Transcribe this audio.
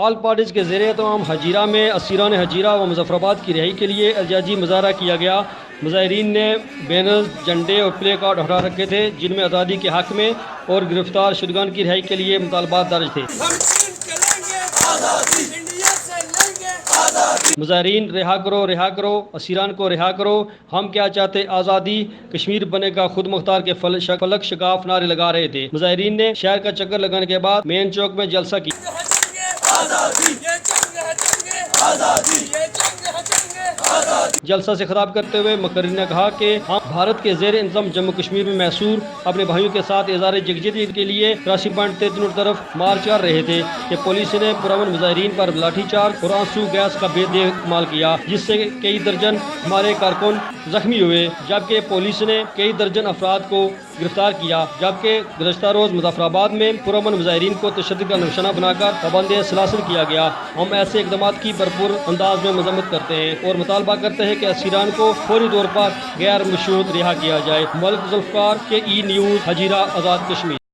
All parties کے زیر اہتمام ہجیرہ میں اسیران ہجیرہ و مظفر آباد کی رہائی کے لیے احتجاجی مظاہرہ کیا گیا۔ مظاہرین نے بینرز، جھنڈے اور پلے کارڈ اٹھا رکھے تھے جن میں آزادی کے حق میں اور گرفتار شدگان کی رہائی کے لیے مطالبات درج تھے۔ مظاہرین رہا کرو، رہا کرو، اسیران کو رہا کرو، ہم کیا چاہتے آزادی، کشمیر بنے گا خود مختار کے فلک شگاف نعرے لگا رہے تھے۔ مظاہرین نے شہر کا چکر لگانے کے بعد مین چوک میں جلسہ کیا۔ جلسہ سے خطاب کرتے ہوئے مقررین نے کہا کہ ہم بھارت کے زیر انتظام جموں کشمیر میں محصور اپنے بھائیوں کے ساتھ اظہار یکجہتی کے لیے 83.33 طرف مارچ کر رہے تھے کہ پولیس نے پرامن مظاہرین پر لاٹھی چارج اور آنسو گیس کا بے دریغ استعمال کیا، جس سے کئی درجن ہمارے کارکن زخمی ہوئے، جبکہ پولیس نے کئی درجن افراد کو گرفتار کیا۔ جبکہ گزشتہ روز مظفر آباد میں پرامن مظاہرین کو تشدد کا نشانہ بنا کر پابند سلاسل کیا گیا۔ ہم ایسے اقدامات کی بھرپور انداز میں مذمت کرتے ہیں اور مطالبہ کرتے ہیں کہ اسیران کو فوری طور پر غیر مشروط رہا کیا جائے۔ ملک ذوالفقار کے ای نیوز، ہجیرہ، آزاد کشمیر۔